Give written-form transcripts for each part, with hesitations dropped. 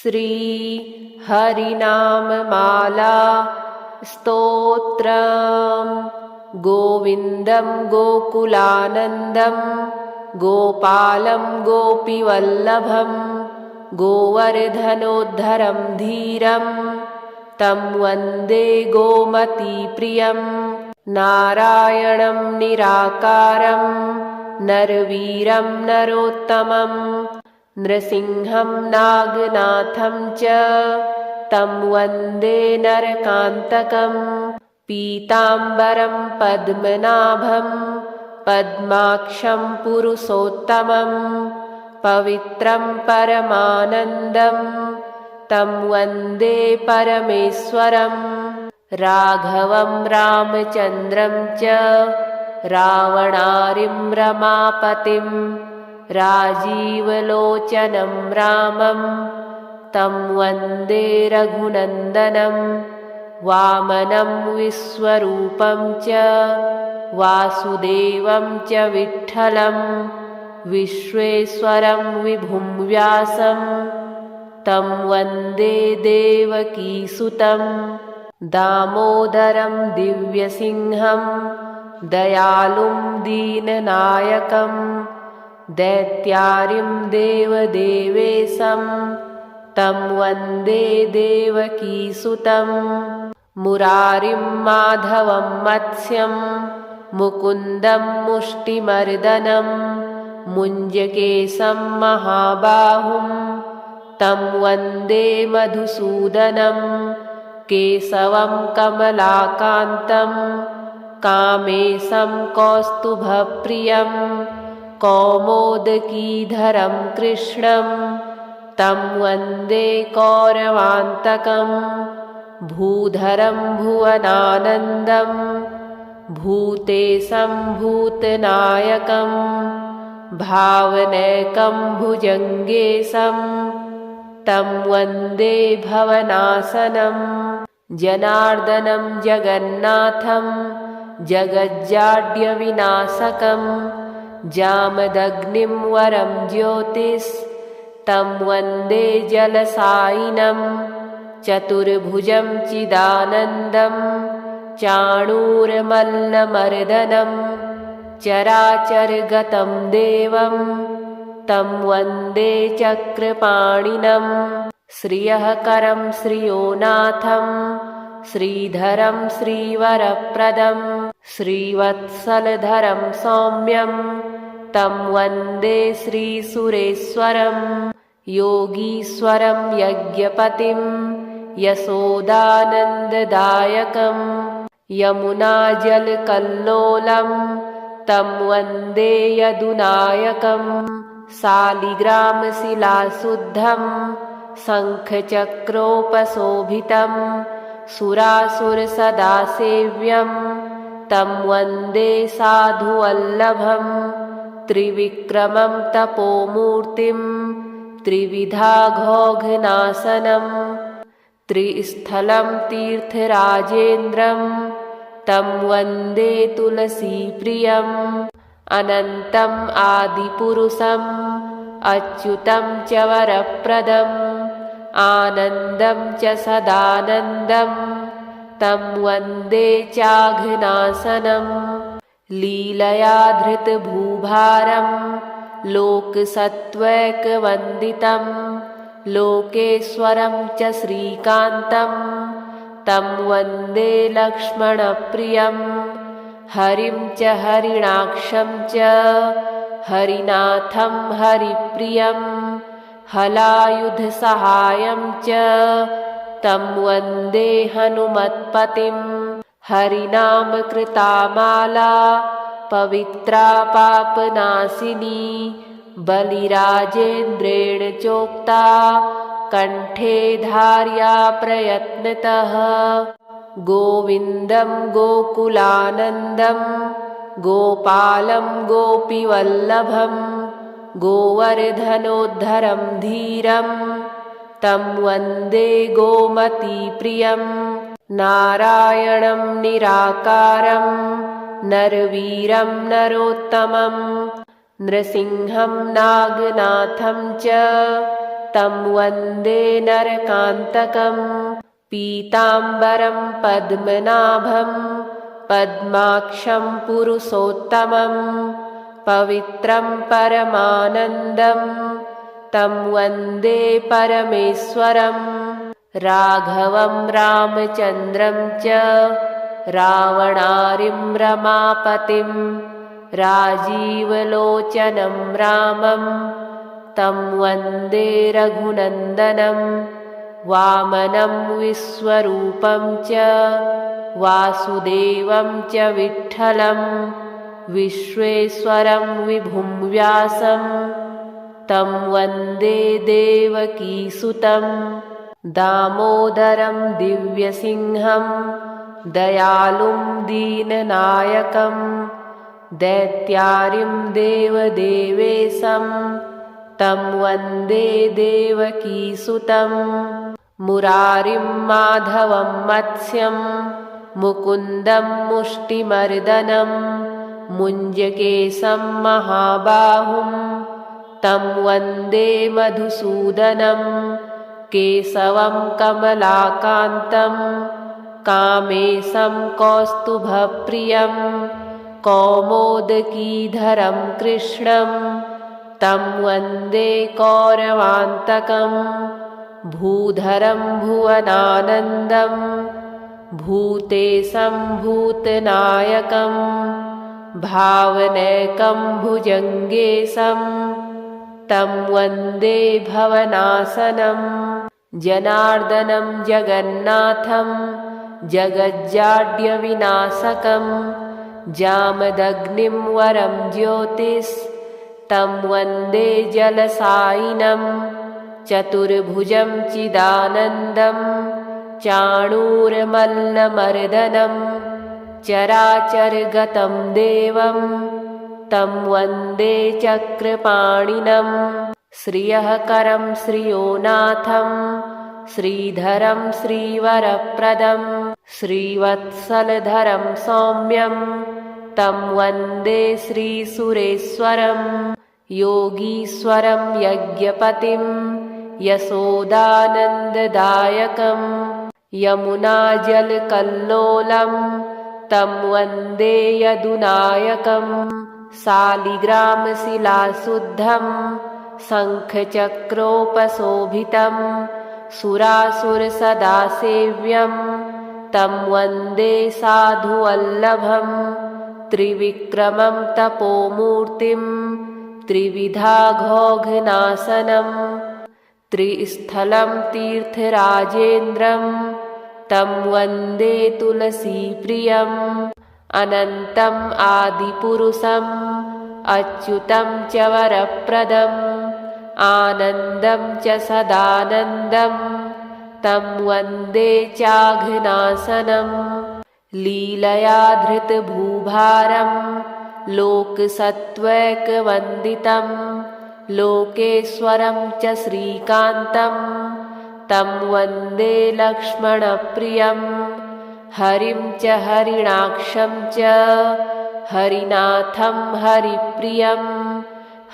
श्री हरिनाममाला स्तोत्रम्। गोविन्दं गोकुलानन्दं गोपालं गोपीवल्लभं गोवर्धनोद्धरं धीरं तं वन्दे गोमतीप्रियं। नारायणं निराकारं नरवीरं नरोत्तमं नृसिंहं नागनाथं च तं वन्दे नरकान्तकम्। पीताम्बरं पद्मनाभं पद्माक्षं पुरुषोत्तमं पवित्रं परमानन्दं तं वन्दे परमेश्वरं। राघवं रामचन्द्रं च रावणारिं रमापतिं राजीवलोचनं रामं तं वन्दे रघुनन्दनं। वामनं विश्वरूपं च वासुदेवं च विठ्ठलं विश्वेश्वरं विभुं व्यासं तं वन्दे देवकीसुतं। दामोदरं दिव्यसिंहं दयालुं दीननायकं दैत्यारिं देवदेवेशं तं वन्दे देवकीसुतं। मुरारिं माधवं मत्स्यं मुकुन्दं मुष्टिमर्दनं मुञ्जकेशं महाबाहुं तं वन्दे मधुसूदनं। केशवं कमलाकान्तं कामेशं कौस्तुभप्रियं कौमोदकीधरं कृष्णं तं वन्दे कौरवान्तकम्। भूधरं भुवनानन्दं भूतेशं भूतनायकं भावनैकं भुजङ्गेशं तं वन्दे भवनाशनं। जनार्दनं जगन्नाथं जगज्जाड्यविनाशकं जामदग्निं वरं ज्योतिस्तं वन्दे जलसायिनं। चतुर्भुजं चिदानन्दं चाणूरमल्लमर्दनं चराचरगतं देवं तं वन्दे चक्रपाणिनं। श्रियःकरं श्रियोनाथं श्रीधरं श्रीवरप्रदं श्रीवत्सलधरं सौम्यं तं वन्दे श्रीसुरेश्वरं। योगीश्वरं यज्ञपतिं यशोदानन्ददायकं यमुनाजलकल्लोलं तं वन्दे यदुनायकं। शालिग्रामशिलाशुद्धं शङ्खचक्रोपशोभितं सुरासुरसदासेव्यं तं वन्दे साधुवल्लभं। त्रिविक्रमं तपोमूर्तिं त्रिविधाघोघनाशनं त्रिस्थलं तीर्थराजेन्द्रं तं वन्दे तुलसीप्रियम्। अनन्तम् आदिपुरुषम् अच्युतं च वरप्रदम् आनन्दं च सदानन्दं तं वन्दे चाघनाशनं। लीलया धृतभूभारं लोकसत्त्वैकवन्दितं लोकेश्वरं च श्रीकान्तं तं वन्दे लक्ष्मणप्रियं। हरिं च हरिणाक्षं च हरिनाथं हरिप्रियं हलायुधसहायं च तं वन्दे हनुमत्पतिं। हरिनामकृता माला पवित्रा पापनाशिनी बलिराजेन्द्रेण चोक्ता कण्ठे धार्या प्रयत्नतः। गोविन्दं गोकुलानन्दं गोपालं गोपीवल्लभं गोवर्धनोद्धरं धीरं तं वन्दे गोमतीप्रियं। नारायणं निराकारं नरवीरं नरोत्तमं नृसिंहं नागनाथं च तं वन्दे नरकान्तकं पीताम्बरं पद्मनाभं पद्माक्षं पुरुषोत्तमं पवित्रं परमानन्दं तं वन्दे परमेश्वरं राघवं रामचन्द्रं च रावणारिं रमापतिं राजीवलोचनं रामं तं वन्दे रघुनन्दनं वामनं विश्वरूपं च वासुदेवं च विठ्ठलं विश्वेश्वरं विभुं व्यासं तं वन्दे देवकीसुतं दामोदरं दिव्यसिंहं दयालुं दीननायकं दैत्यारिं देवदेवेशं तं वन्दे देवकीसुतं मुरारिं माधवं मत्स्यं मुकुन्दं मुष्टिमर्दनं मुञ्जकेशं महाबाहुं तं वन्दे मधुसूदनं केशवं कमलाकान्तं कामेशं कौस्तुभप्रियं कौमोदकीधरं कृष्णं तं वन्दे कौरवान्तकं भूधरं भुवनानन्दं भूतेशं भूतनायकं भावनैकं भुजङ्गेशं तं वन्दे भवनाशनं जनार्दनं जगन्नाथं जगज्जाड्यविनाशकं जामदग्निं वरं ज्योतिस्तं वन्दे जलसायिनं चतुर्भुजं चिदानन्दं चाणूरमल्लमर्दनं चराचरगतं देवं तं वन्दे चक्रपाणिनं श्रियःकरं श्रियोनाथं श्रीधरं श्रीवरप्रदं श्रीवत्सलधरं सौम्यं तं वन्दे श्रीसुरेश्वरं योगीश्वरं यज्ञपतिं यशोदानन्ददायकं यमुनाजलकल्लोलं तं वन्दे यदुनायकं शालिग्रामशिलाशुद्धं शङ्खचक्रोपशोभितं सुरासुरसदासेव्यं तं वन्दे साधुवल्लभं त्रिविक्रमं तपोमूर्तिं त्रिविधाघोघनाशनं त्रिस्थलं तीर्थराजेन्द्रं तं वन्दे तुलसीप्रियम् अनन्तम् आदिपुरुषम् अच्युतं च वरप्रदम् आनन्दं च सदानन्दं तं वन्दे चाघनाशनं लीलया धृतभूभारं लोकसत्त्वैकवन्दितं लोकेश्वरं च श्रीकान्तं तं वन्दे लक्ष्मणप्रियं हरिं च हरिणाक्षं च हरिनाथं हरिप्रियं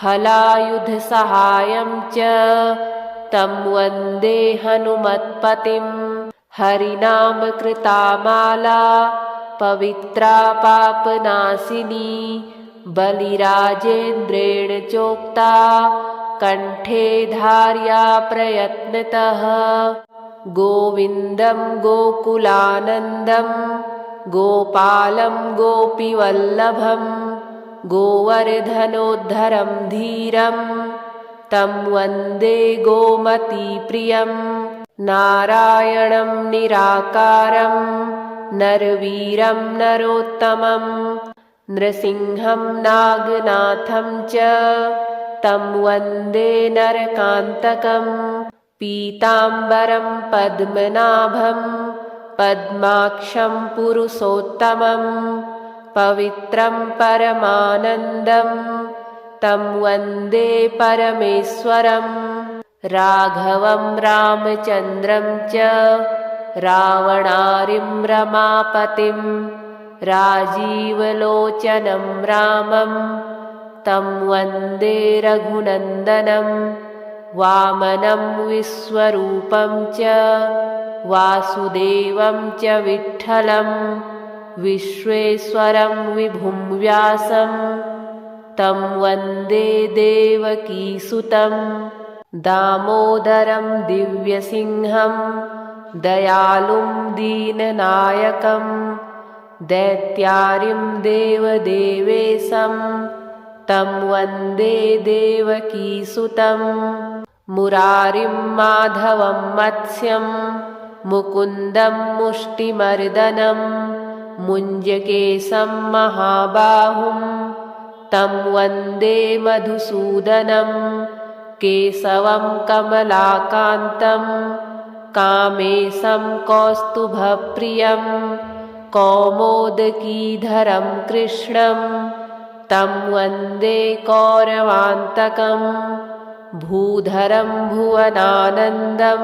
हलायुधसहायं च तं वन्दे हनुमत्पतिं हरिनामकृता माला पवित्रा पापनाशिनी बलिराजेन्द्रेण चोक्ता कण्ठे धार्या प्रयत्नतः गोविन्दं गोकुलानन्दं गोपालं गोपीवल्लभं गोवर्धनोद्धरं धीरं तं वन्दे गोमतीप्रियं नारायणं निराकारं नरवीरं नरोत्तमं नृसिंहं नागनाथं च तं वन्दे नरकान्तकं पीताम्बरं पद्मनाभं पद्माक्षं पुरुषोत्तमं पवित्रं परमानन्दं तं वन्दे परमेश्वरं राघवं रामचन्द्रं च रावणारिं रमापतिं राजीवलोचनं रामं तं वन्दे रघुनन्दनं वामनं विश्वरूपं च वासुदेवं च विठ्ठलं विश्वेश्वरं विभुं व्यासं तं वन्दे देवकीसुतं दामोदरं दिव्यसिंहं दयालुं दीननायकं दैत्यारिं देवदेवेशं तं वन्दे देवकीसुतं मुरारिं माधवं मत्स्यं मुकुन्दं मुष्टिमर्दनं मुञ्जकेशं महाबाहुं तं वन्दे मधुसूदनं केशवं कमलाकान्तं कामेशं कौस्तुभप्रियं कौमोदकीधरं कृष्णं तं वन्दे कौरवान्तकं भूधरं भुवनानन्दं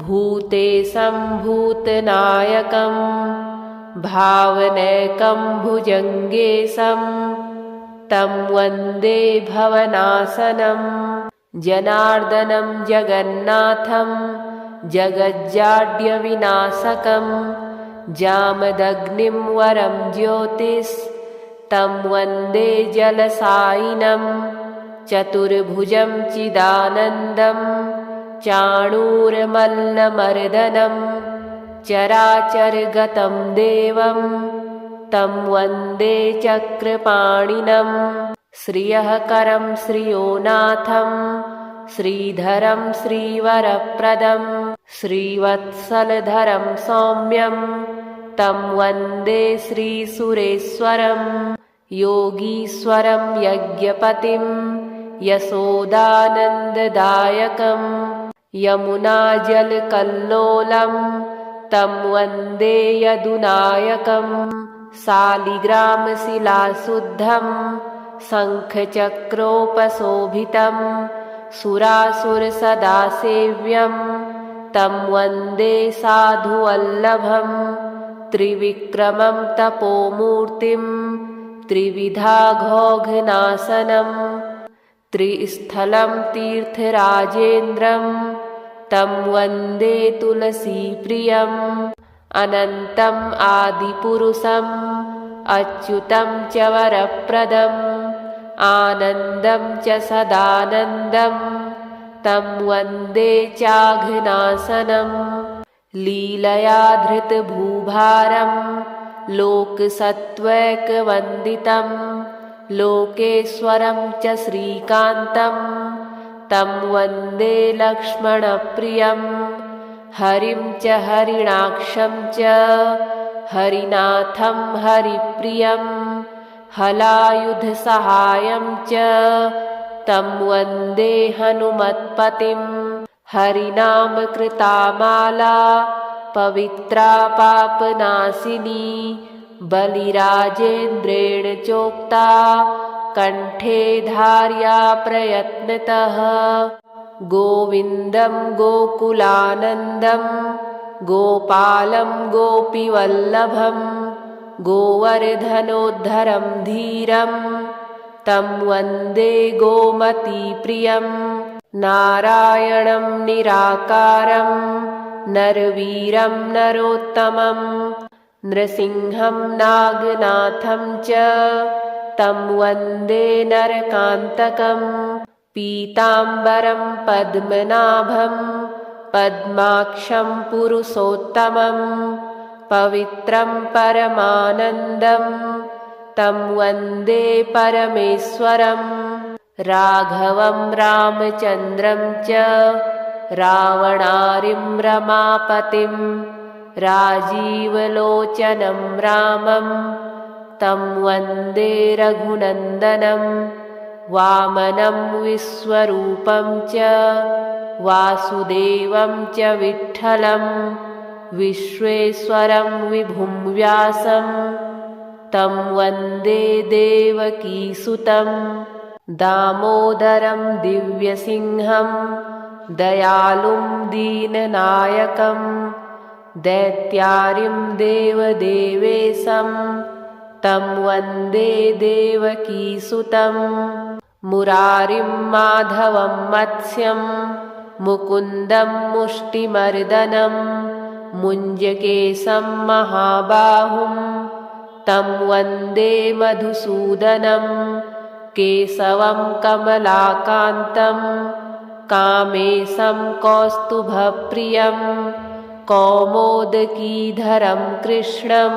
भूतेशं भूतनायकं भावनैकं भुजङ्गेशं तं वन्दे भवनाशनं जनार्दनं जगन्नाथं जगज्जाड्यविनाशकं जामदग्निं वरं ज्योतिस्तं वन्दे जलसायिनं चतुर्भुजं चिदानन्दं चाणूरमल्लमर्दनं चराचरगतं देवं तं वन्दे चक्रपाणिनं श्रियःकरं श्रियोनाथं श्रीधरं श्रीवरप्रदं श्रीवत्सलधरं सौम्यं तं वन्दे श्रीसुरेश्वरं योगीश्वरं यज्ञपतिं यशोदानन्ददायकं यमुनाजलकल्लोलं तं वन्दे यदुनायकं शालिग्रामशिलाशुद्धं शङ्खचक्रोपशोभितं सुरासुरसदासेव्यं तं वन्दे साधुवल्लभं त्रिविक्रमं तपोमूर्तिं त्रिविधाघोघनाशनं त्रिस्थलं तीर्थराजेन्द्रं तं वन्दे तुलसीप्रियम् अनन्तम् आदिपुरुषम् अच्युतं च वरप्रदम् आनन्दं च सदानन्दं तं वन्दे चाघनाशनं लीलया धृतभूभारं लोकसत्त्वैकवन्दितं लोकेश्वरं च श्रीकान्तं तं वन्दे लक्ष्मणप्रियं हरिं च हरिणाक्षं च हरिनाथं हरिप्रियं हलायुधसहायं च तं वन्दे हनुमत्पतिं हरिनामकृतामाला पवित्रा पापनाशिनी बलिराजेन्द्रेण चोक्ता कण्ठे धार्या प्रयत्नतः गोविन्दं गोकुलानन्दं गोपालं गोपीवल्लभं गोवर्धनोद्धरं धीरं तं वन्दे गोमतीप्रियं नारायणं निराकारं नरवीरं नरोत्तमं नृसिंहं नागनाथं च तं वन्दे नरकान्तकं पीताम्बरं पद्मनाभं पद्माक्षं पुरुषोत्तमं पवित्रं परमानन्दं तं वन्दे परमेश्वरं राघवं रामचन्द्रं च रावणारिं रमापतिं राजीवलोचनं रामं तं वन्दे रघुनन्दनं वामनं विश्वरूपं च वासुदेवं च विठ्ठलं विश्वेश्वरं विभुं व्यासं तं वन्दे देवकीसुतं दामोदरं दिव्यसिंहं दयालुं दीननायकं दैत्यारिं देवदेवेशं तं वन्दे देवकीसुतं मुरारिं माधवं मत्स्यं मुकुन्दं मुष्टिमर्दनं मुञ्जकेशं महाबाहुं तं वन्दे मधुसूदनं केशवं कमलाकान्तं कामेशं कौस्तुभप्रियं कौमोदकीधरं कृष्णं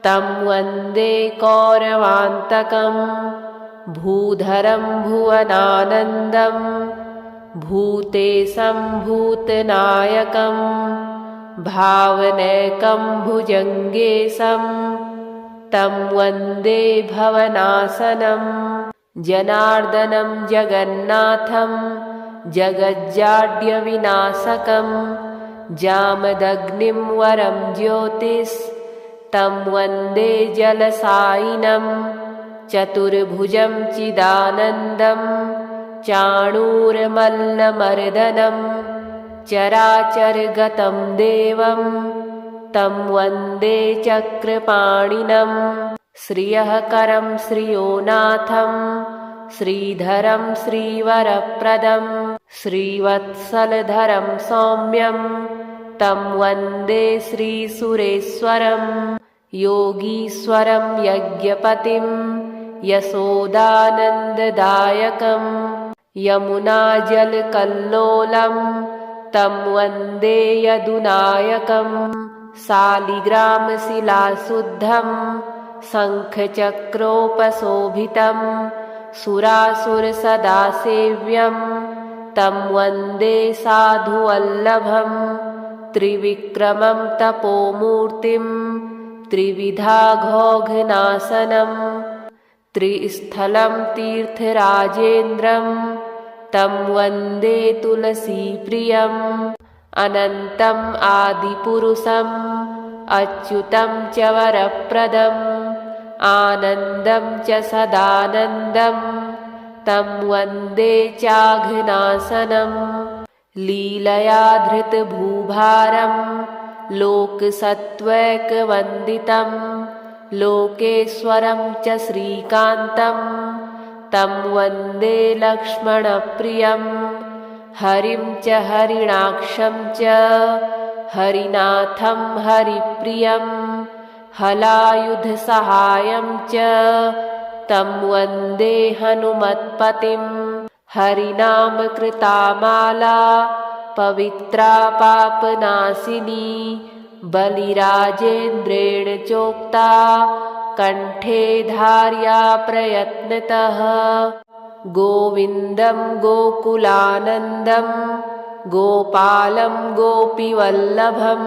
तं वन्दे कौरवान्तकं भूधरं भुवनानन्दं भूतेशं भूतनायकं भावनैकं भुजङ्गेशं तं वन्दे भवनासनं जनार्दनं जगन्नाथं जगज्जाड्यविनाशकं जामदग्निं वरं ज्योतिस्तं वन्दे जलसायिनं चतुर्भुजं चिदानन्दं चाणूरमल्लमर्दनं चराचरगतं देवं तं वन्दे चक्रपाणिनं श्रियःकरं श्रियोनाथं श्रीधरं श्रीवरप्रदं श्रीवत्सलधरं सौम्यं तं वन्दे श्रीसुरेश्वरं योगीश्वरं यज्ञपतिं यशोदानन्ददायकं यमुनाजलकल्लोलं तं वन्दे यदुनायकं शालिग्रामशिलाशुद्धं शङ्खचक्रोपशोभितं सुरासुरसदासेव्यं तं वन्दे साधुवल्लभं त्रिविक्रमं तपोमूर्तिं त्रिविधाघोघनाशनं त्रिस्थलं तीर्थराजेन्द्रं तं वन्दे तुलसीप्रियम् अनन्तम् आदिपुरुषम् अच्युतं च वरप्रदम् आनन्दं च सदानन्दं तं वन्दे चाघनाशनं लीलया धृतभूभारं लोकसत्त्वैकवन्दितं लोकेश्वरं च श्रीकान्तं तं वन्दे लक्ष्मणप्रियं हरिं च हरिणाक्षं च हरिनाथं हरिप्रियं हलायुधसहायं च तं वन्दे हनुमत्पतिं हरिनामकृता माला पवित्रा पापनाशिनी बलिराजेन्द्रेण चोक्ता कण्ठे धार्या प्रयत्नतः गोविन्दं गोकुलानन्दं गोपालं गोपीवल्लभं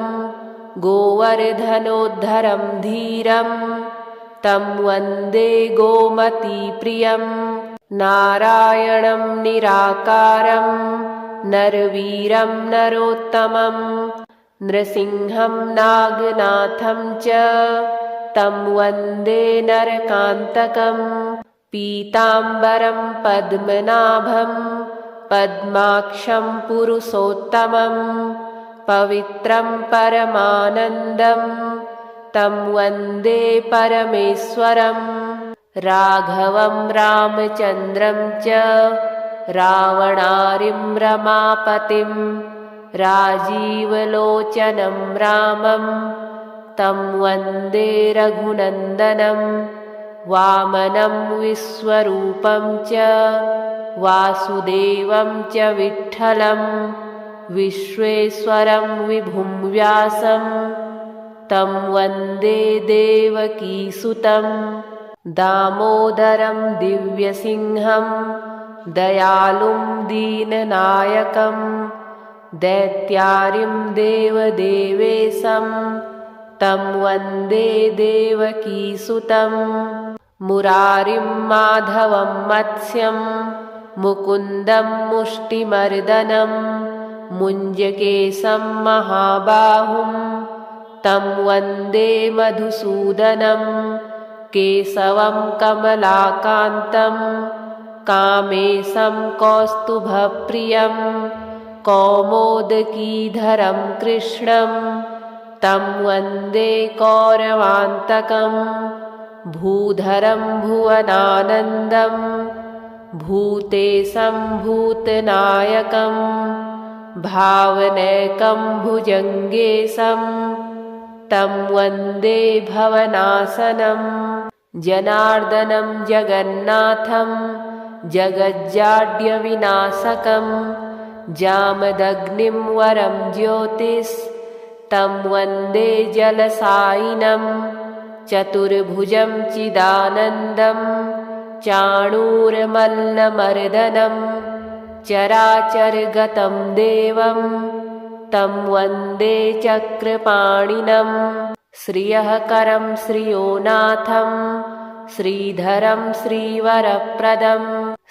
गोवर्धनोद्धरं धीरं तं वन्दे गोमतीप्रियं नारायणं निराकारं नरवीरं नरोत्तमं नृसिंहं नागनाथं च तं वन्दे नरकान्तकं पीताम्बरं पद्मनाभं पद्माक्षं पुरुषोत्तमं पवित्रं परमानन्दं तं वन्दे परमेश्वरं राघवं रामचन्द्रं च रावणारिं रमापतिं राजीवलोचनं रामं तं वन्दे रघुनन्दनं वामनं विश्वरूपं च वासुदेवं च विठ्ठलं विश्वेश्वरं विभुं व्यासं तं वन्दे देवकीसुतं दामोदरं दिव्यसिंहं दयालुं दीननायकं दैत्यारिं देवदेवेशं तं वन्दे देवकीसुतं मुरारिं माधवं मत्स्यं मुकुन्दं मुष्टिमर्दनं मुञ्जकेशं महाबाहुं तं वन्दे मधुसूदनं केशवं कमलाकान्तं कामेशं कौस्तुभप्रियं कौमोदकीधरं कृष्णं तं वन्दे कौरवान्तकं भूधरं भुवनानन्दं भूतेशं भूतनायकं भावनैकं भुजङ्गेशं तं वन्दे भवनाशनं जनार्दनं जगन्नाथं जगज्जाड्यविनाशकं जामदग्निं वरं ज्योतिस्तं वन्दे जलसायिनं चतुर्भुजं चिदानन्दं चाणूरमल्लमर्दनं चराचरगतं देवं तं वन्दे चक्रपाणिनं श्रियःकरं श्रियोनाथं श्रीधरं श्रीवरप्रदं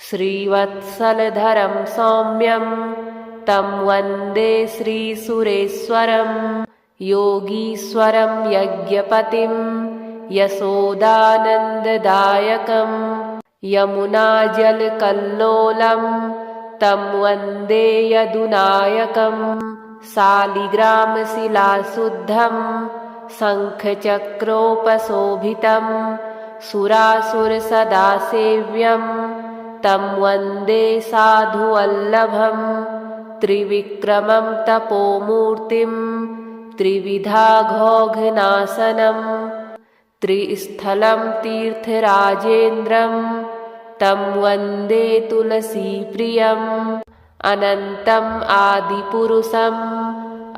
श्रीवत्सलधरं सौम्यं तं वन्दे श्रीसुरेश्वरं योगीश्वरं यज्ञपतिं यशोदानन्ददायकं यमुनाजलकल्लोलं तं वन्दे यदुनायकं शालिग्रामशिलाशुद्धं शङ्खचक्रोपशोभितं सुरासुरसदासेव्यं तं वन्दे साधुवल्लभं त्रिविक्रमं तपोमूर्तिं त्रिविधाघोघनाशनं त्रिस्थलं तीर्थराजेन्द्रं तं वन्दे तुलसीप्रियम् अनन्तम् आदिपुरुषम्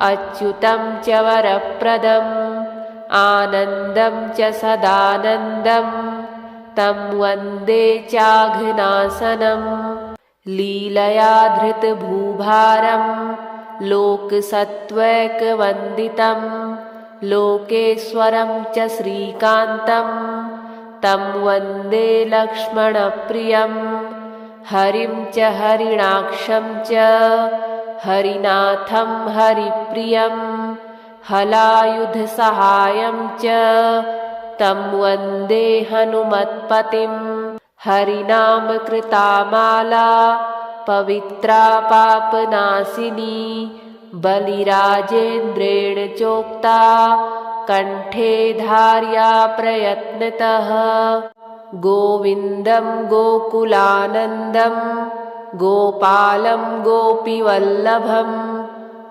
अच्युतं च वरप्रदम् आनन्दं च सदानन्दं तं वन्दे चाघनाशनं लीलया धृतभूभारं लोकसत्त्वैकवन्दितं लोकेश्वरं च श्रीकान्तं तं वन्दे लक्ष्मणप्रियं हरिं च हरिणाक्षं च हरिनाथं हरिप्रियं हलायुधसहायं च तं वन्दे हनुमत्पतिं हरिनामकृतामाला पवित्रा पापनाशिनी बलिराजेन्द्रेण चोक्ता कण्ठे धार्या प्रयत्नतः गोविन्दं गोकुलानन्दं गोपालं गोपीवल्लभं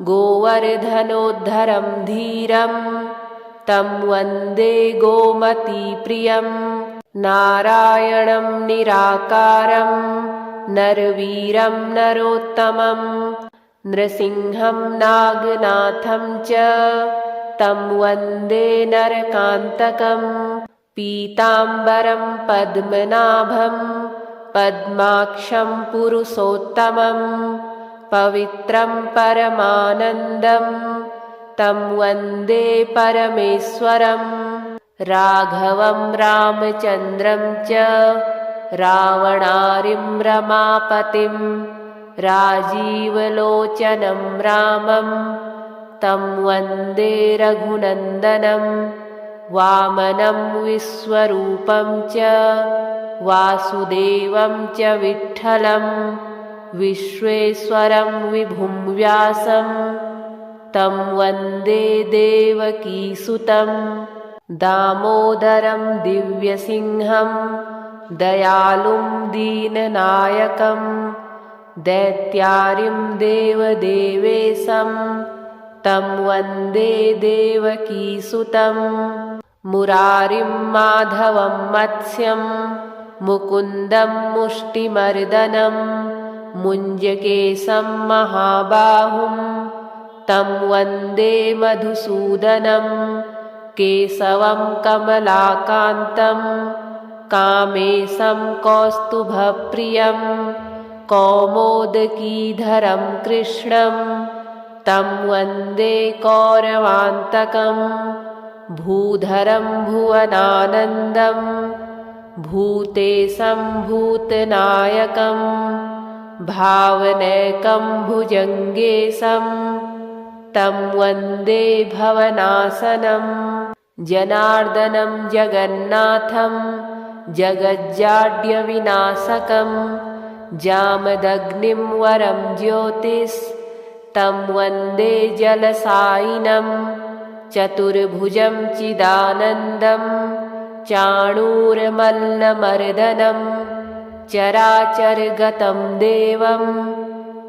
गोवर्धनोद्धरं धीरं तं वन्दे गोमतीप्रियं नारायणं निराकारं नरवीरं नरोत्तमं नृसिंहं नागनाथं च तं वन्दे नरकान्तकं पीताम्बरं पद्मनाभं पद्माक्षं पुरुषोत्तमं पवित्रं परमानन्दं तं वन्दे परमेश्वरं राघवं रामचन्द्रं च रावणारिं रमापतिं राजीवलोचनं रामं तं वन्दे रघुनन्दनं वामनं विश्वरूपं च वासुदेवं च विठ्ठलं विश्वेश्वरं विभुं व्यासं तं वन्दे देवकीसुतं दामोदरं दिव्यसिंहं दयालुं दीननायकं दैत्यारिं देवदेवेशं तं वन्दे देवकीसुतं मुरारिं माधवं मत्स्यं मुकुन्दं मुष्टिमर्दनं मुञ्जकेशं महाबाहुं तं वन्दे मधुसूदनं केशवं कमलाकान्तं कामेशं कौस्तुभप्रियं कौमोदकीधरं कृष्णं तं वन्दे कौरवान्तकं भूधरं भुवनानन्दं भूतेशं भूतनायकं भावनैकं भुजङ्गेशं तं वन्दे भवनाशनं जनार्दनं जगन्नाथं जगज्जाड्यविनाशकं जामदग्निं वरं ज्योतिस्तं वन्दे जलसायिनं चतुर्भुजं चिदानन्दं चाणूरमल्लमर्दनं चराचरगतं देवं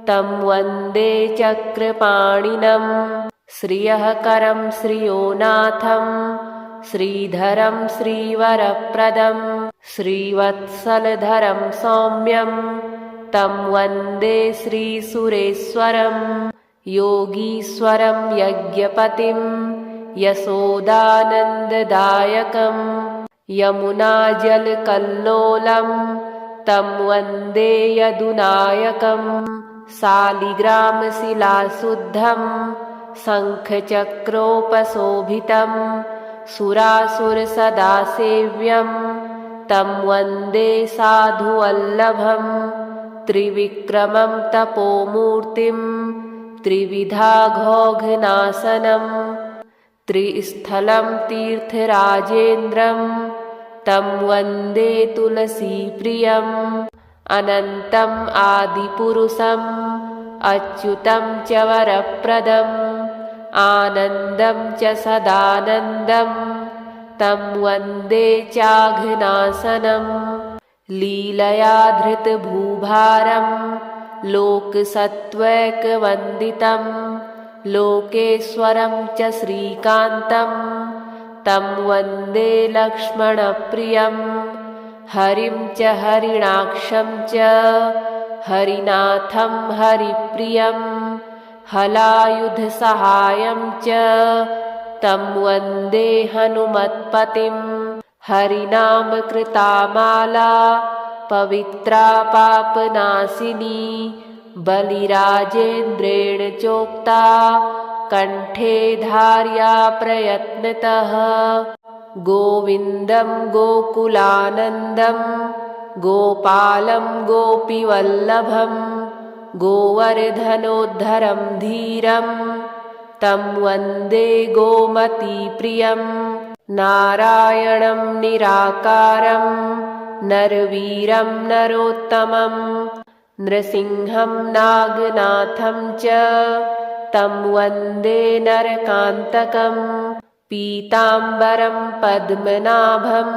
तं वन्दे चक्रपाणिनं श्रियःकरं श्रियोनाथं श्रीधरं श्रीवरप्रदं श्रीवत्सलधरं सौम्यं तं वन्दे श्रीसुरेश्वरं योगीश्वरं यज्ञपतिं यशोदानन्ददायकं यमुनाजलकल्लोलं तं वन्दे यदुनायकं शालिग्रामशिलाशुद्धं शङ्खचक्रोपशोभितं सुरासुरसदासेव्यं तं वन्दे साधुवल्लभं त्रिविक्रमं तपोमूर्तिं त्रिविधाघोघनाशनं त्रिस्थलं तीर्थराजेन्द्रं तं वन्दे तुलसीप्रियम् अनन्तम् आदिपुरुषम् अच्युतं च वरप्रदम् आनन्दं च सदानन्दं तं वन्दे चाघनाशनं लीलया धृतभूभारं लोकसत्त्वैकवन्दितं लोकेश्वरं च श्रीकान्तं तं वन्दे लक्ष्मणप्रियं हरिं च हरिणाक्षं च हरिनाथं हरिप्रियं हलायुधसहायं च तं वन्दे हनुमत्पतिं हरिनामकृता माला पवित्रा पापनाशिनी बलिराजेन्द्रेण चोक्ता कण्ठे धार्या प्रयत्नतः गोविन्दं गोकुलानन्दं गोपालं गोपीवल्लभं गोवर्धनोद्धरं धीरं तं वन्दे गोमतीप्रियं नारायणं निराकारं नरवीरं नरोत्तमं नृसिंहं नागनाथं च तं वन्दे नरकान्तकं पीताम्बरं पद्मनाभं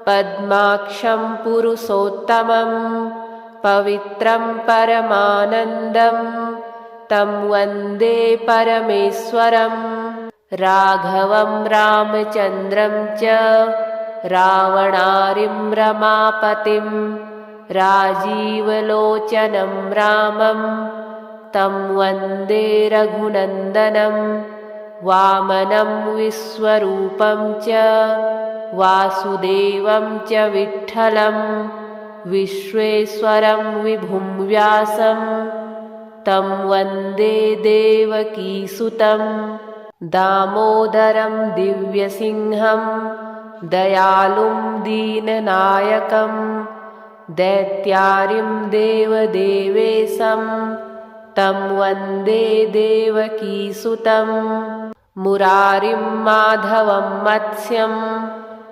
पद्माक्षं पुरुषोत्तमं पवित्रं परमानन्दं तं वन्दे परमेश्वरं राघवं रामचन्द्रं च रावणारिं रमापतिं राजीवलोचनं रामं तं वन्दे रघुनन्दनं वामनं विश्वरूपं च वासुदेवं च विठ्ठलं विश्वेश्वरं विभुं व्यासं तं वन्दे देवकीसुतं दामोदरं दिव्यसिंहं दयालुं दीननायकं दैत्यारिं देवदेवेशं तं वन्दे देवकीसुतं मुरारिं माधवं मत्स्यं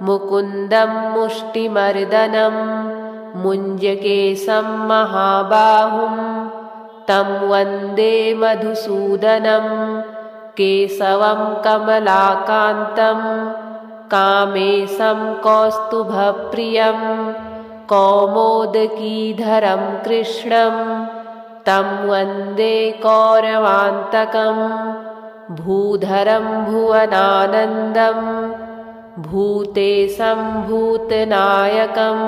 मुकुन्दं मुष्टिमर्दनं मुञ्जकेशं महाबाहुं तं वन्दे मधुसूदनं केशवं कमलाकान्तं कामेशं कौस्तुभप्रियं कौमोदकीधरं कृष्णं तं वन्दे कौरवान्तकं भूधरं भुवनानन्दं भूतेशं भूतनायकं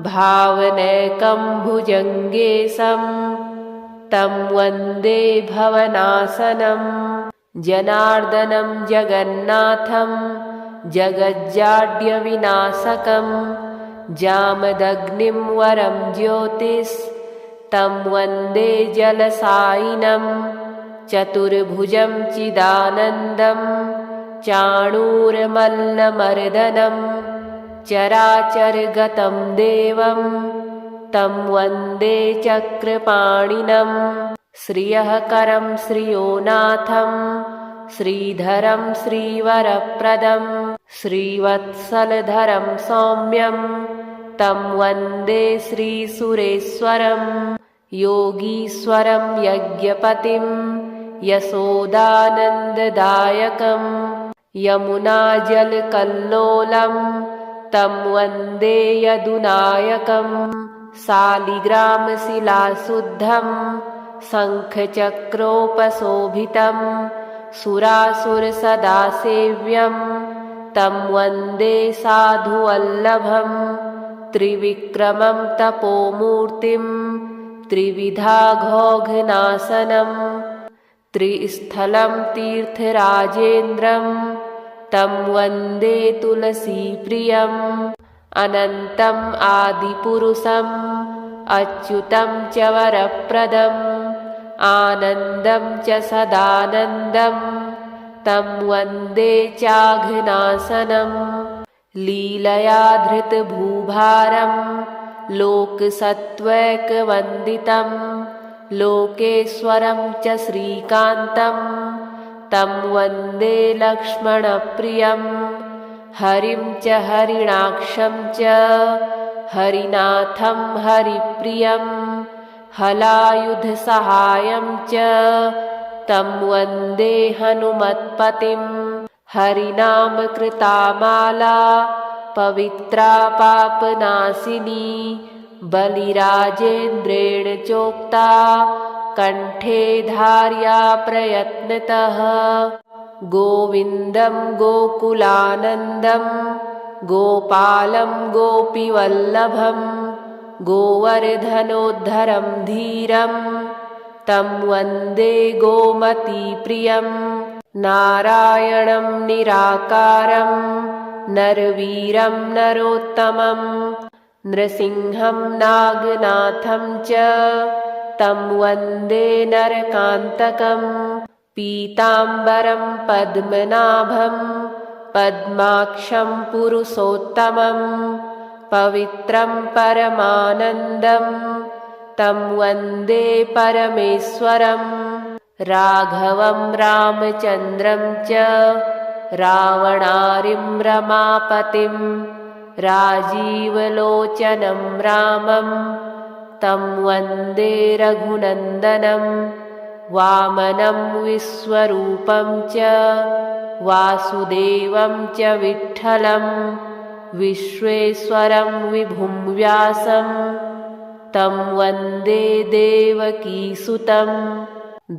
भावनैकं भुजङ्गेशं तं वन्दे भवनाशनं जनार्दनं जगन्नाथं जगज्जाड्यविनाशकं जामदग्निं वरं ज्योतिस्तं वन्दे जलसायिनं चतुर्भुजं चिदानन्दं चाणूरमल्लमर्दनं चराचरगतं देवं तं वन्दे चक्रपाणिनं श्रियःकरं श्रियोनाथं श्रीधरं श्रीवरप्रदं श्रीवत्सलधरं सौम्यं तं वन्दे श्रीसुरेश्वरं योगीश्वरं यज्ञपतिं यशोदानन्ददायकं यमुनाजलकल्लोलं तं वन्दे यदुनायकम् सालिग्रामशिलाशुद्धं शङ्खचक्रोपशोभितं सुरासुरसदा सेव्यं तं वन्दे साधुवल्लभं त्रिविक्रमं तपोमूर्तिं त्रिविधाघोघनाशनं त्रिस्थलं तीर्थराजेन्द्रं तं वन्दे तुलसीप्रियम् अनन्तम् आदिपुरुषम् अच्युतं च वरप्रदम् आनन्दं च सदानन्दं तं वन्दे चाघनाशनं लीलया धृतभूभारं लोकसत्त्वैकवन्दितं लोकेश्वरं च श्रीकान्तं तं वन्दे लक्ष्मणप्रियं हरिं च हरिणाक्षं च हरिनाथं हरिप्रियं हलायुधसहायं च तं वन्दे हनुमत्पतिं हरिनामकृता माला पवित्रा पापनाशिनी बलिराजेन्द्रेण चोक्ता कण्ठे धार्या प्रयत्नतः गोविन्दं गोकुलानन्दं गोपालं गोपीवल्लभं गोवर्धनोद्धरं धीरं तं वन्दे गोमतीप्रियं नारायणं निराकारं नरवीरं नरोत्तमं नृसिंहं नागनाथं च तं वन्दे नरकान्तकं पीताम्बरं पद्मनाभं पद्माक्षं पुरुषोत्तमं पवित्रं परमानन्दं तं वन्दे परमेश्वरं राघवं रामचन्द्रं च रावणारिं रमापतिं राजीवलोचनं रामं तं वन्दे रघुनन्दनं वामनं विश्वरूपं च वासुदेवं च विठ्ठलं विश्वेश्वरं विभुं व्यासं तं वन्दे देवकीसुतं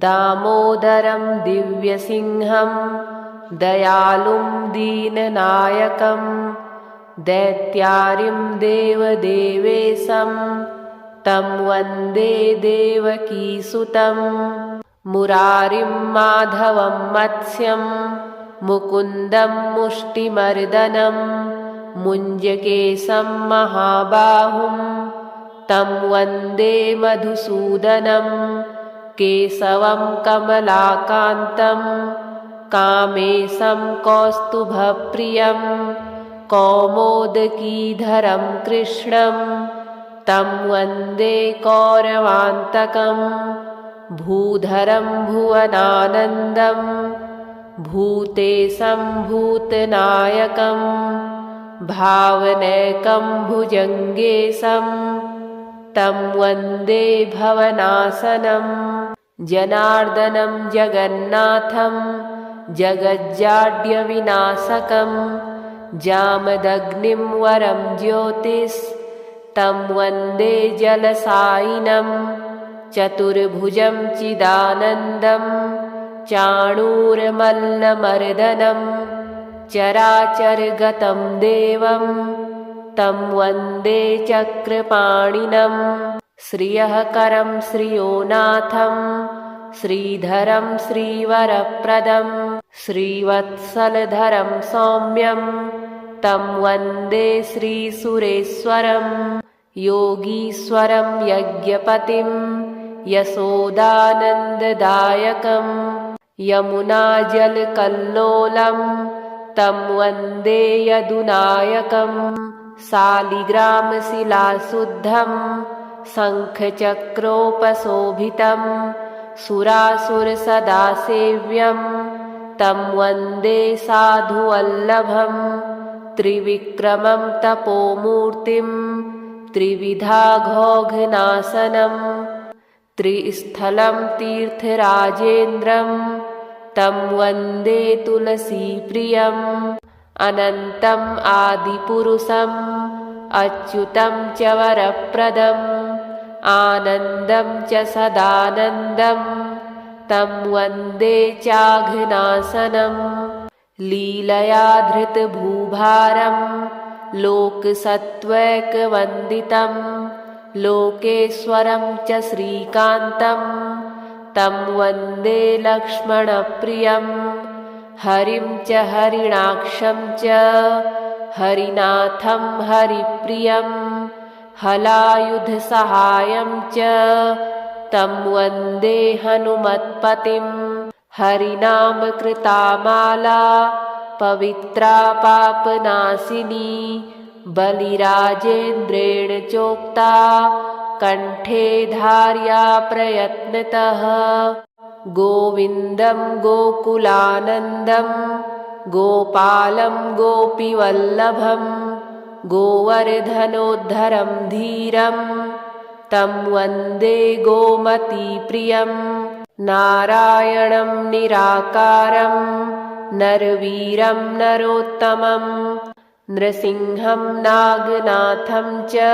दामोदरं दिव्यसिंहं दयालुं दीननायकं दैत्यारिं देवदेवेशं तं वन्दे देवकीसुतं मुरारिं माधवं मत्स्यं मुकुन्दं मुष्टिमर्दनं मुञ्जकेशं महाबाहुं तं वन्दे मधुसूदनं केशवं कमलाकान्तं कामेशं कौस्तुभप्रियं कौमोदकीधरं कृष्णं तं वन्दे कौरवान्तकं भूधरं भुवनानन्दं भूतेशं भूतनायकं भावनैकं भुजङ्गेशं तं वन्दे भवनाशनं जनार्दनं जगन्नाथं जगज्जाड्यविनाशकं जामदग्निं वरं ज्योतिस्तं वन्दे जलसायिनं चतुर्भुजं चिदानन्दं चाणूरमल्लमर्दनं चराचरगतं देवं तं वन्दे चक्रपाणिनं श्रियःकरं श्रियोनाथं श्रीधरं श्रीवरप्रदं श्रीवत्सलधरं सौम्यं तं वन्दे श्रीसुरेश्वरं योगीश्वरं यज्ञपतिं यशोदानन्ददायकं यमुनाजलकल्लोलं तं वन्दे यदुनायकं शालिग्रामशिलाशुद्धं शङ्खचक्रोपशोभितं सुरासुरसदा सेव्यं तं वन्दे साधुवल्लभं त्रिविक्रमं तपोमूर्तिं त्रिविधाघोघनाशनं त्रिस्थलं तीर्थराजेन्द्रं तं वन्दे तुलसीप्रियम् अनन्तम् आदिपुरुषम् अच्युतं च वरप्रदम् आनन्दं च सदानन्दं तं वन्दे चाघ्नासनं लीलया धृतभूभारं लोकसत्त्वैकवन्दितं लोकेश्वरं च श्रीकान्तं तं वन्दे लक्ष्मणप्रियं हरिं च हरिणाक्षं च हरिनाथं हरिप्रियं हलायुधसहायं च तं वन्दे हनुमत्पतिं हरिनामकृता माला पवित्रा पापनाशिनी बलिराजेन्द्रेण चोक्ता कण्ठे धार्या प्रयत्नतः गोविन्दं गोकुलानन्दं गोपालं गोपीवल्लभं गोवर्धनोद्धरं धीरं तं वन्दे गोमतीप्रियं नारायणं निराकारं नरवीरं नरोत्तमं नृसिंहं नागनाथं च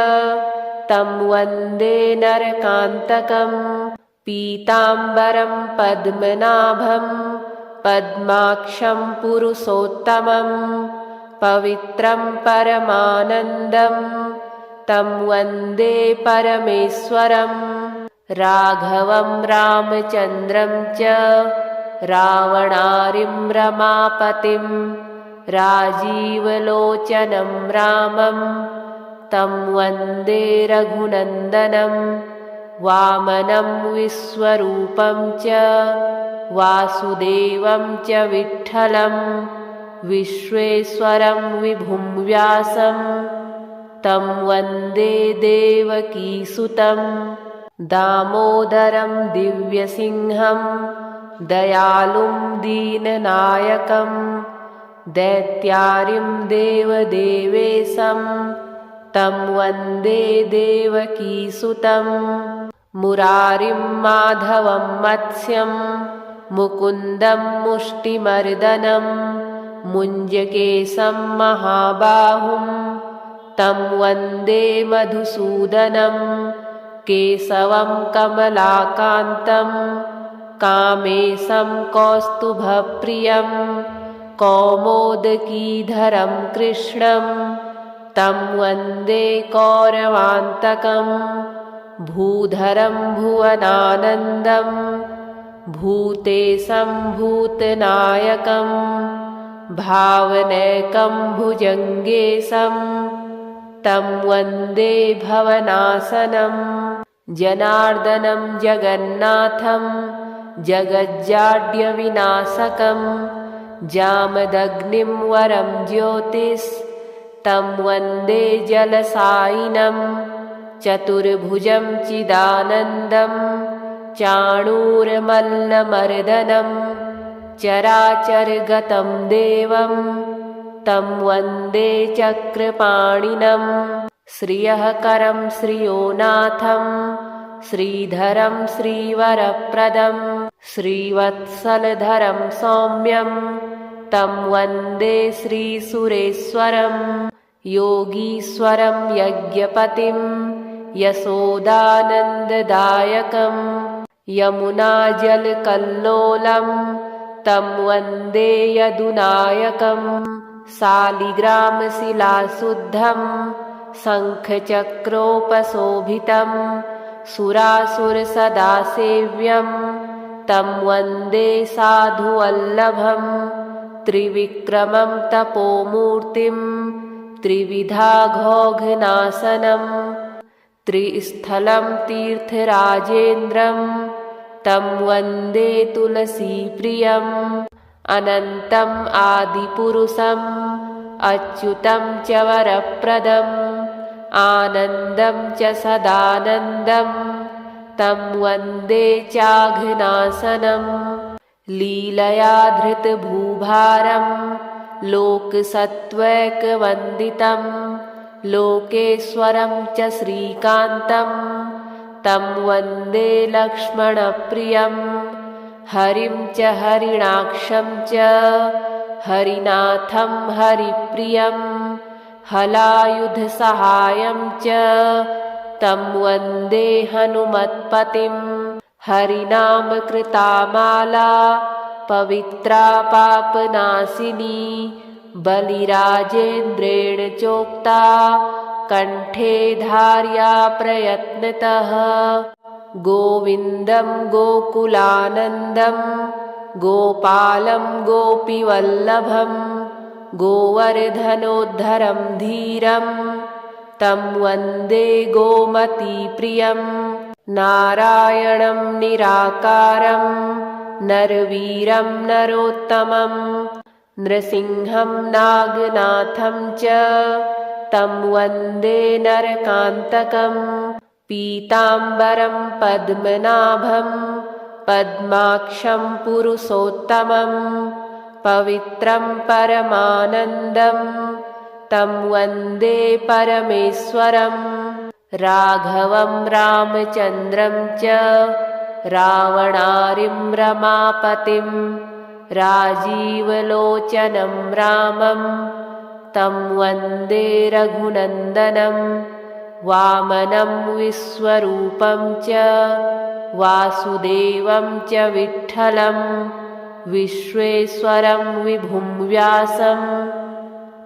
तं वन्दे नरकान्तकं पीताम्बरं पद्मनाभं पद्माक्षं पुरुषोत्तमं पवित्रं परमानन्दं तं वन्दे परमेश्वरं राघवं रामचन्द्रं च रावणारिं रमापतिं राजीवलोचनं रामं तं वन्दे रघुनन्दनं वामनं विश्वरूपं च वासुदेवं च विठ्ठलं विश्वेश्वरं विभुं व्यासं तं वन्दे देवकीसुतं दामोदरं दिव्यसिंहं दयालुं दीननायकं दैत्यारिं देवदेवेशं तं वन्दे देवकीसुतं मुरारिं माधवं मत्स्यं मुकुन्दं मुष्टिमर्दनं मुञ्जकेशं महाबाहुं तं वन्दे मधुसूदनं केशवं कमलाकान्तं कामेशं कौस्तुभप्रियं कौमोदकीधरं कृष्णं तं वन्दे कौरवान्तकं भूधरं भुवनानन्दं भूतेशं भूतनायकं भावनैकं भुजङ्गेशं तं वन्दे भवनाशनं जनार्दनं जगन्नाथं जगज्जाड्यविनाशकं जामदग्निं वरं ज्योतिस्तं वन्दे जलसायिनं चतुर्भुजं चिदानन्दं चाणूरमल्लमर्दनं चराचरगतं देवं तं वन्दे चक्रपाणिनं श्रियःकरं श्रियोनाथं श्रीधरं श्रीवरप्रदं श्रीवत्सलधरं सौम्यं तं वन्दे श्रीसुरेश्वरं योगीश्वरं यज्ञपतिं यशोदानन्ददायकं यमुनाजलकल्लोलं तं वन्दे यदुनायकं शालिग्रामशिलाशुद्धं शङ्खचक्रोपशोभितं सुरासुरसदासेव्यं तं वन्दे साधुवल्लभं त्रिविक्रमं तपोमूर्तिं त्रिविधाघोघनाशनं त्रिस्थलं तीर्थराजेन्द्रं तं वन्दे तुलसीप्रियम् अनन्तम् आदिपुरुषम् अच्युतं च वरप्रदम् आनन्दं च सदानन्दं तं वन्दे चाघ्नासनं लीलया धृतभूभारं लोकसत्त्वैकवन्दितं लोकेश्वरं च श्रीकान्तं तं वन्दे लक्ष्मणप्रियं हरिं च हरिणाक्षं च हरिनाथं हरिप्रियं हलायुधसहायं च तं वन्दे हनुमत्पतिं हरिनामकृता माला पवित्रा पापनाशिनी बलिराजेन्द्रेण चोक्ता कण्ठे धार्या प्रयत्नतः गोविन्दं गोकुलानन्दं गोपालं गोपीवल्लभं गोवर्धनोद्धरं धीरं तं वन्दे गोमतीप्रियं नारायणं निराकारं नरवीरं नरोत्तमं नृसिंहं नागनाथं च तं वन्दे नरकान्तकं पीताम्बरं पद्मनाभं पद्माक्षं पुरुषोत्तमं पवित्रं परमानन्दं तं वन्दे परमेश्वरं राघवं रामचन्द्रं च रावणारिं रमापतिं राजीवलोचनं रामं तं वन्दे रघुनन्दनं वामनं विश्वरूपं च वासुदेवं च विठ्ठलं विश्वेश्वरं विभुं व्यासं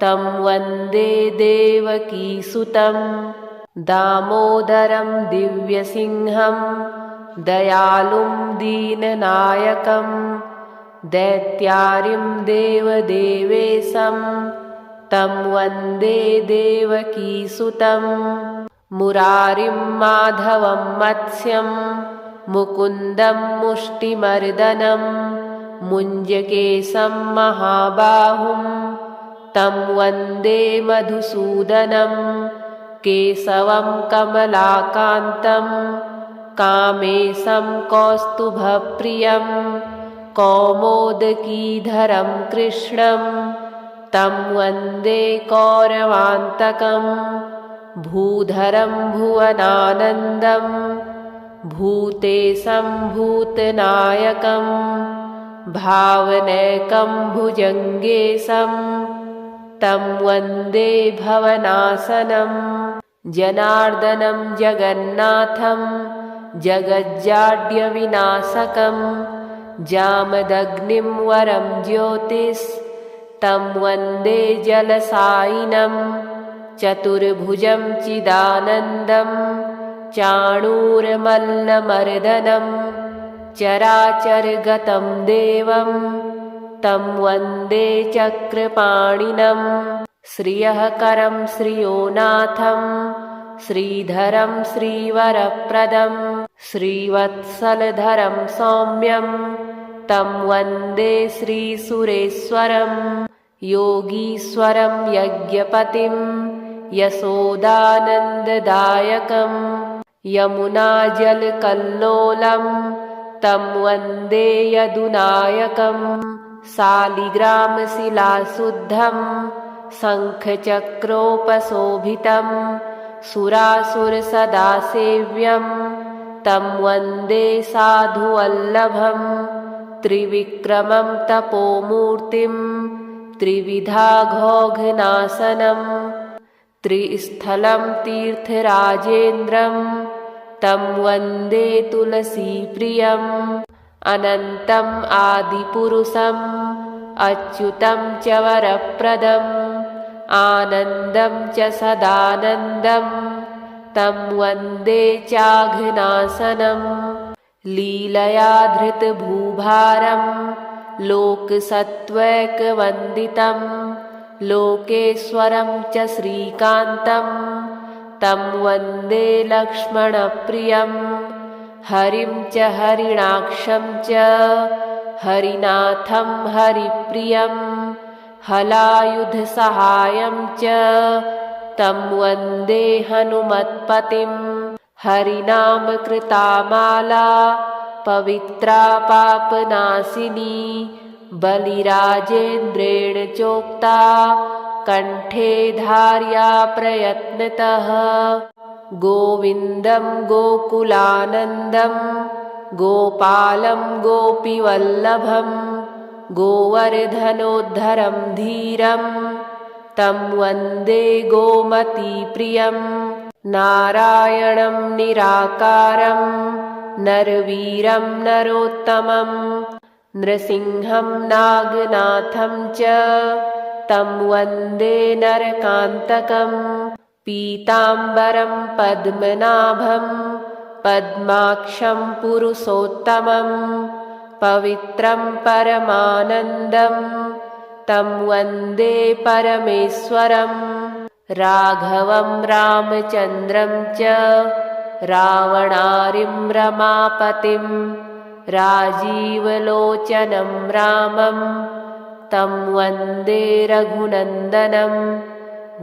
तं वन्दे देवकीसुतं दामोदरं दिव्यसिंहं दयालुं दीननायकं दैत्यारिं देवदेवेशं तं वन्दे देवकीसुतं मुरारिं माधवं मत्स्यं मुकुन्दं मुष्टिमर्दनं मुञ्जकेशं महाबाहुं तं वन्दे मधुसूदनं केशवं कमलाकान्तं कामेशं कौस्तुभप्रियं कौमोदकीधरं कृष्णं तं वन्दे कौरवान्तकं भूधरं भुवनानन्दं भूतेशं भूतनायकं भावनैकं भुजङ्गेशं तं वन्दे भवनाशनं जनार्दनं जगन्नाथं जगज्जाड्यविनाशकं जामदग्निं वरं ज्योतिस्तं वन्दे जलसायिनं चतुर्भुजं चिदानन्दं चाणूरमल्लमर्दनं चराचरगतं देवं तं वन्दे चक्रपाणिनं श्रियःकरं श्रियोनाथं श्रीधरं श्रीवरप्रदं श्रीवत्सलधरं सौम्यं तं वन्दे श्रीसुरेश्वरं योगीश्वरं यज्ञपतिं यशोदानन्ददायकं यमुनाजलकल्लोलं तं वन्दे यदुनायकं शालिग्रामशिलाशुद्धं शङ्खचक्रोपशोभितं सुरासुरसदासेव्यं तं वन्दे साधुवल्लभं त्रिविक्रमं तपोमूर्तिं त्रिविधाघोघनाशनं त्रिस्थलं तीर्थराजेन्द्रं तं वन्दे तुलसीप्रियम् अनन्तम् आदिपुरुषम् अच्युतं च वरप्रदम् आनन्दं च सदानन्दं तं वन्दे चाघनाशनं लीलया धृतभूभारं लोकसत्त्वैकवन्दितं लोकेश्वरं च श्रीकान्तं तं वन्दे लक्ष्मणप्रियं हरिं च हरिणाक्षं च हरिनाथं हरिप्रियं हलायुधसहायं च तं वन्दे हनुमत्पतिं हरिनामकृता माला पवित्रा पापनाशिनी बलिराजेन्द्रेण चोक्ता कण्ठे धार्या प्रयत्नतः गोविन्दं गोकुलानन्दं गोपालं गोपीवल्लभं गोवर्धनोद्धरं धीरं तं वन्दे गोमतीप्रियं नारायणं निराकारं नरवीरं नरोत्तमं नृसिंहं नागनाथं च तं वन्दे नरकान्तकं पीताम्बरं पद्मनाभं पद्माक्षं पुरुषोत्तमं पवित्रं परमानन्दं तं वन्दे परमेश्वरं राघवं रामचन्द्रं च रावणारिं रमापतिं राजीवलोचनं रामं तं वन्दे रघुनन्दनं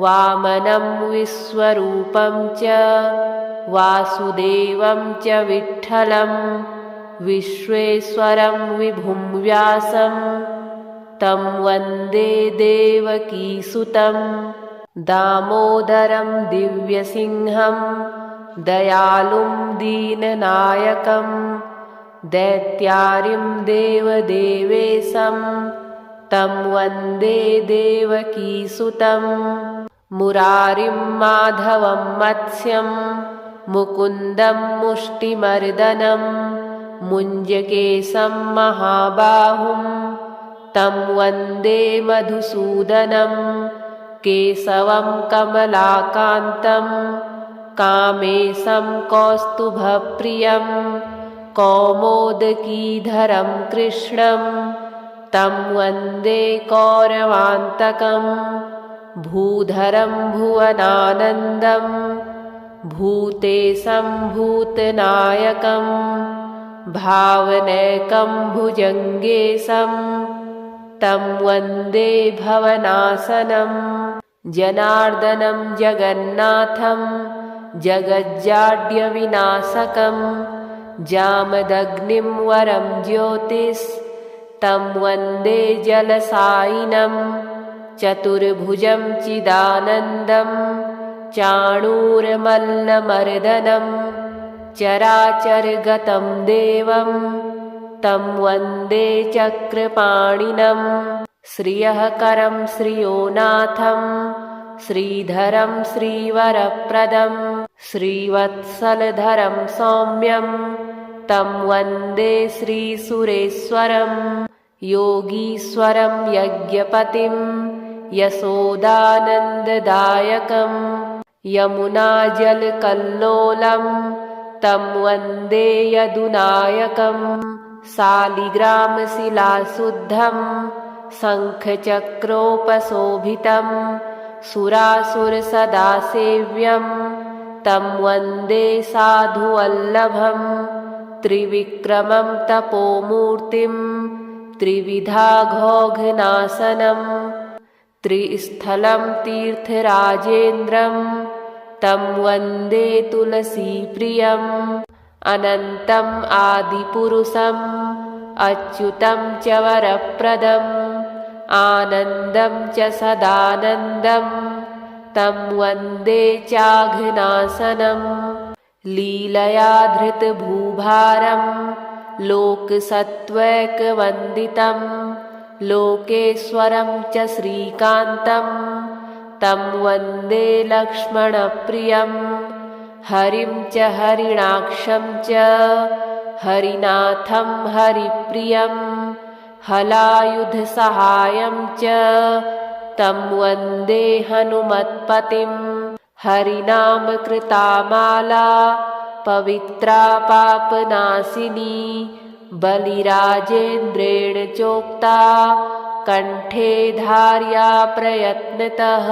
वामनं विश्वरूपं च वासुदेवं च विठ्ठलं विश्वेश्वरं विभुं व्यासं तं वन्दे देवकीसुतं दामोदरं दिव्यसिंहं दयालुं दीननायकं दैत्यारिं देवदेवेशं तं वन्दे देवकीसुतं मुरारिं माधवं मत्स्यं मुकुन्दं मुष्टिमर्दनं मुञ्जकेशं महाबाहुं तं वन्दे मधुसूदनं केशवं कमलाकान्तं कामेशं कौस्तुभप्रियं कौमोदकीधरं कृष्णं तं वन्दे कौरवान्तकं भूधरं भुवनानन्दं भूतेशं भूतनायकं भावनैकं भुजङ्गेशं तं वन्दे भवनाशनं जनार्दनं जगन्नाथं जगज्जाड्यविनाशकं जामदग्निं वरं ज्योतिस्तं वन्दे जलसायिनं चतुर्भुजं चिदानन्दं चाणूरमल्लमर्दनं चराचरगतं देवं तं वन्दे चक्रपाणिनं श्रियःकरं श्रियोनाथं श्रीधरं श्रीवरप्रदं श्रीवत्सलधरं सौम्यं तं वन्दे श्रीसुरेश्वरं योगीश्वरं यज्ञपतिं यशोदानन्ददायकं यमुनाजलकल्लोलं तं वन्दे यदुनायकं शालिग्रामशिलाशुद्धं शङ्खचक्रोपशोभितं सुरासुरसदासेव्यं तं वन्दे साधुवल्लभं त्रिविक्रमं तपोमूर्तिं त्रिविधाघोघनाशनं त्रिस्थलं तीर्थराजेन्द्रं तं वन्दे तुलसीप्रियम् अनन्तम् आदिपुरुषम् अच्युतं च वरप्रदम् आनन्दं च सदानन्दं तं वन्दे चाघनाशनं लीलया धृतभूभारं लोकसत्त्वैकवन्दितं लोकेश्वरं च श्रीकान्तं तं वन्दे लक्ष्मणप्रियं हरिं च हरिणाक्षं च हरिनाथं हरिप्रियं हलायुधसहायं च तं वन्दे हनुमत्पतिं हरिनामकृता माला पवित्रा पापनाशिनी बलिराजेन्द्रेण चोक्ता कण्ठे धार्या प्रयत्नतः।